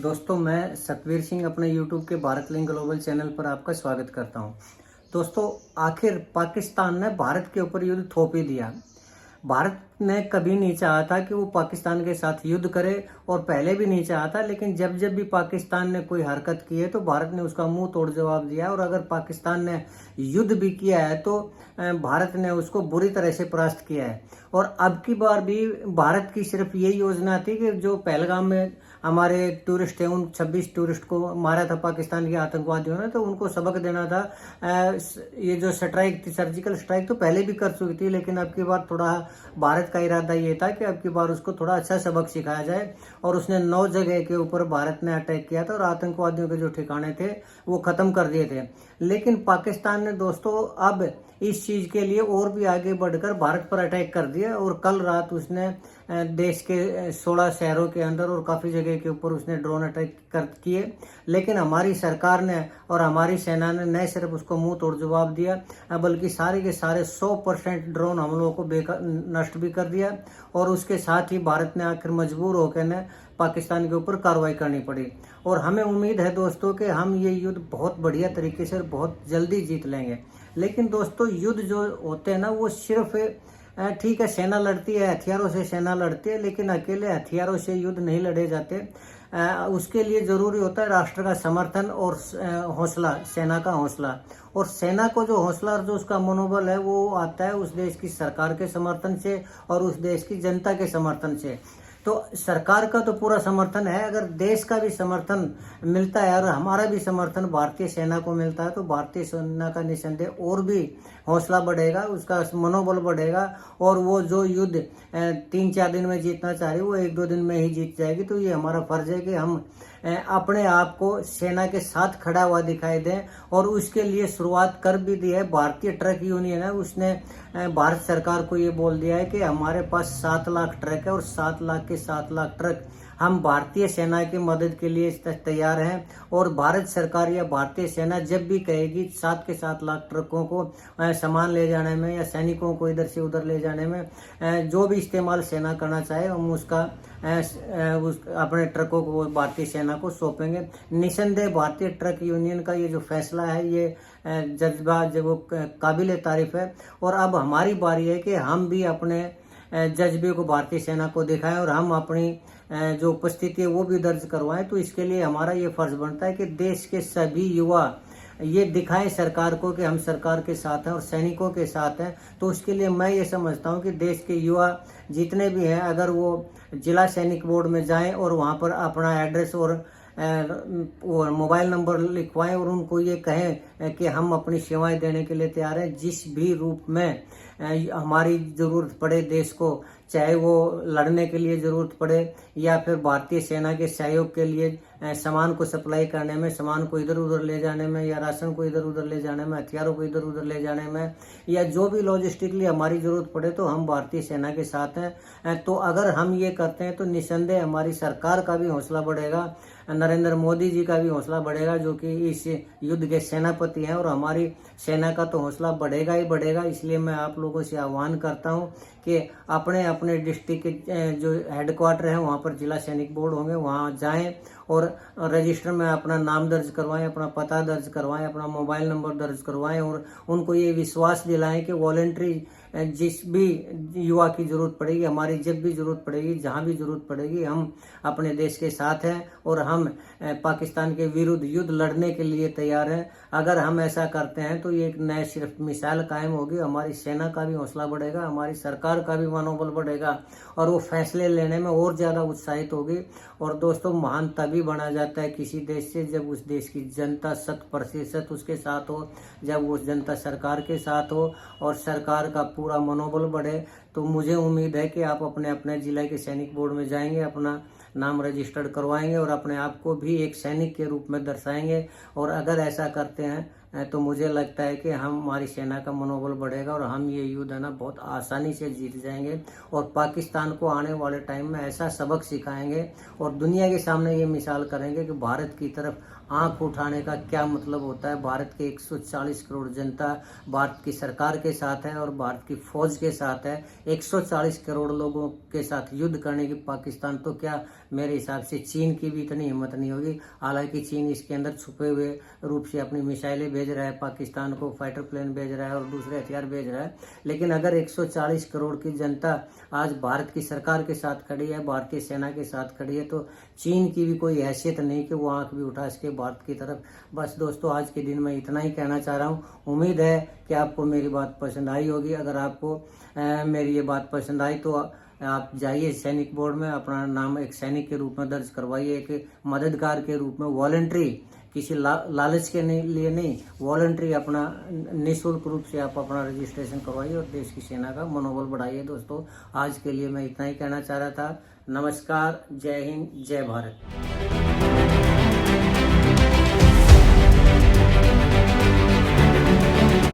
दोस्तों, मैं सतवीर सिंह अपने YouTube के भारत लिंक ग्लोबल चैनल पर आपका स्वागत करता हूं। दोस्तों, आखिर पाकिस्तान ने भारत के ऊपर युद्ध थोप ही दिया। भारत ने कभी नहीं चाहा था कि वो पाकिस्तान के साथ युद्ध करे और पहले भी नहीं चाहा था, लेकिन जब जब भी पाकिस्तान ने कोई हरकत की है तो भारत ने उसका मुंह तोड़ जवाब दिया। और अगर पाकिस्तान ने युद्ध भी किया है तो भारत ने उसको बुरी तरह से परास्त किया है। और अब की बार भी भारत की सिर्फ यही योजना थी कि जो पहलगाम में हमारे टूरिस्ट थे, उन 26 टूरिस्ट को मारा था पाकिस्तान के आतंकवादियों ने, तो उनको सबक देना था। ये जो स्ट्राइक थी, सर्जिकल स्ट्राइक, तो पहले भी कर चुकी थी, लेकिन अब की बार थोड़ा भारत का इरादा ये था कि अब की बार उसको थोड़ा अच्छा सबक सिखाया जाए। और उसने 9 जगह के ऊपर भारत ने अटैक किया था और आतंकवादियों के जो ठिकाने थे वो खत्म कर दिए थे। लेकिन पाकिस्तान ने दोस्तों अब इस चीज के लिए और भी आगे बढ़कर भारत पर अटैक कर दिया। और कल रात उसने देश के 16 शहरों के अंदर और काफी जगह के ऊपर उसने ड्रोन अटैक किए। लेकिन हमारी सरकार ने और हमारी सेना ने न सिर्फ उसको मुंह तोड़ जवाब दिया, बल्कि सारे के सारे 100% ड्रोन हमलों को नष्ट भी कर दिया। और उसके साथ ही भारत ने आखिर मजबूर होकर ने पाकिस्तान के ऊपर कार्रवाई करनी पड़ी। और हमें उम्मीद है दोस्तों कि हम ये युद्ध बहुत बढ़िया तरीके से बहुत जल्दी जीत लेंगे। लेकिन दोस्तों, युद्ध जो होते हैं ना, वो सिर्फ ठीक है, सेना लड़ती है, हथियारों से सेना लड़ती है, लेकिन अकेले हथियारों से युद्ध नहीं लड़े जाते। उसके लिए जरूरी होता है राष्ट्र का समर्थन और हौसला, सेना का हौसला। और सेना को जो हौसला और जो उसका मनोबल है वो आता है उस देश की सरकार के समर्थन से और उस देश की जनता के समर्थन से। तो सरकार का तो पूरा समर्थन है, अगर देश का भी समर्थन मिलता है और हमारा भी समर्थन भारतीय सेना को मिलता है तो भारतीय सेना का निसंदेह और भी हौसला बढ़ेगा, उसका मनोबल बढ़ेगा। और वो जो युद्ध 3-4 दिन में जीतना चाह रही है वो 1-2 दिन में ही जीत जाएगी। तो ये हमारा फर्ज है कि हम अपने आप को सेना के साथ खड़ा हुआ दिखाई दें। और उसके लिए शुरुआत कर भी दी है। भारतीय ट्रक यूनियन है, उसने भारत सरकार को ये बोल दिया है कि हमारे पास 7 लाख ट्रक है और 7 लाख के 7 लाख ट्रक हम भारतीय सेना की मदद के लिए तैयार हैं। और भारत सरकार या भारतीय सेना जब भी कहेगी 7 के 7 लाख ट्रकों को सामान ले जाने में या सैनिकों को इधर से उधर ले जाने में जो भी इस्तेमाल सेना करना चाहे, हम उसका अपने ट्रकों को भारतीय सेना को सौंपेंगे। निसंदेह भारतीय ट्रक यूनियन का ये जो फैसला है, ये जज्बा जो वो काबिल तारीफ है। और अब हमारी बारी है कि हम भी अपने जज्बे को भारतीय सेना को दिखाएं और हम अपनी जो उपस्थिति है वो भी दर्ज करवाएं। तो इसके लिए हमारा ये फर्ज बनता है कि देश के सभी युवा ये दिखाएं सरकार को कि हम सरकार के साथ हैं और सैनिकों के साथ हैं। तो उसके लिए मैं ये समझता हूँ कि देश के युवा जितने भी हैं, अगर वो जिला सैनिक बोर्ड में जाएं और वहाँ पर अपना एड्रेस और मोबाइल नंबर लिखवाएं और उनको ये कहें कि हम अपनी सेवाएं देने के लिए तैयार हैं। जिस भी रूप में हमारी जरूरत पड़े देश को, चाहे वो लड़ने के लिए जरूरत पड़े या फिर भारतीय सेना के सहयोग के लिए सामान को सप्लाई करने में, सामान को इधर उधर ले जाने में, या राशन को इधर उधर ले जाने में, हथियारों को इधर उधर ले जाने में, या जो भी लॉजिस्टिकली हमारी जरूरत पड़े, तो हम भारतीय सेना के साथ हैं। तो अगर हम ये करते हैं तो निसंदेह हमारी सरकार का भी हौसला बढ़ेगा, नरेंद्र मोदी जी का भी हौसला बढ़ेगा, जो कि इस युद्ध के सेनापति हैं। और हमारी सेना का तो हौसला बढ़ेगा ही बढ़ेगा। इसलिए मैं आप लोगों से आह्वान करता हूं कि अपने अपने डिस्ट्रिक्ट के जो हेडक्वार्टर है वहां पर जिला सैनिक बोर्ड होंगे, वहां जाएं और रजिस्टर में अपना नाम दर्ज करवाएं, अपना पता दर्ज करवाएं, अपना मोबाइल नंबर दर्ज करवाएं। और उनको ये विश्वास दिलाएं कि वॉलंटरी जिस भी युवा की जरूरत पड़ेगी, हमारी जब भी जरूरत पड़ेगी, जहां भी जरूरत पड़ेगी, हम अपने देश के साथ हैं और हम पाकिस्तान के विरुद्ध युद्ध लड़ने के लिए तैयार हैं। अगर हम ऐसा करते हैं तो ये एक नए सिर्फ मिसाल कायम होगी, हमारी सेना का भी हौसला बढ़ेगा, हमारी सरकार का भी मनोबल बढ़ेगा और वो फैसले लेने में और ज्यादा उत्साहित होगी। और दोस्तों, महान तभी बना जाता है किसी देश से जब उस देश की जनता 100% उसके साथ हो, जब उस जनता सरकार के साथ हो और सरकार का पूरा मनोबल बढ़े। तो मुझे उम्मीद है कि आप अपने अपने जिला के सैनिक बोर्ड में जाएंगे, अपना नाम रजिस्टर्ड करवाएंगे और अपने आप को भी एक सैनिक के रूप में दर्शाएंगे। और अगर ऐसा करते हैं तो मुझे लगता है कि हमारी सेना का मनोबल बढ़ेगा और हम ये युद्ध है ना बहुत आसानी से जीत जाएंगे और पाकिस्तान को आने वाले टाइम में ऐसा सबक सिखाएंगे और दुनिया के सामने ये मिसाल करेंगे कि भारत की तरफ आंख उठाने का क्या मतलब होता है। भारत के 140 करोड़ जनता भारत की सरकार के साथ है और भारत की फौज के साथ है। 140 करोड़ लोगों के साथ युद्ध करने की पाकिस्तान, तो क्या मेरे हिसाब से चीन की भी इतनी हिम्मत नहीं होगी। हालांकि चीन इसके अंदर छुपे हुए रूप से अपनी मिसाइलें भेज रहा है, पाकिस्तान को फाइटर प्लेन भेज रहा है और दूसरे हथियार भेज रहा है। लेकिन अगर 140 करोड़ की जनता आज भारत की सरकार के साथ खड़ी है, भारतीय सेना के साथ खड़ी है, तो चीन की भी कोई हैसियत नहीं कि वो आंख भी उठा सके भारत की तरफ। बस दोस्तों, आज के दिन मैं इतना ही कहना चाह रहा हूँ। उम्मीद है कि आपको मेरी बात पसंद आई होगी। अगर आपको मेरी ये बात पसंद आई तो आप जाइए सैनिक बोर्ड में, अपना नाम एक सैनिक के रूप में दर्ज करवाइए, एक मददगार के रूप में वॉलंटरी, किसी लालच के लिए नहीं, वॉलंटरी अपना निःशुल्क रूप से आप अपना रजिस्ट्रेशन करवाइए और देश की सेना का मनोबल बढ़ाइए। दोस्तों, आज के लिए मैं इतना ही कहना चाह रहा था। नमस्कार, जय हिंद, जय भारत।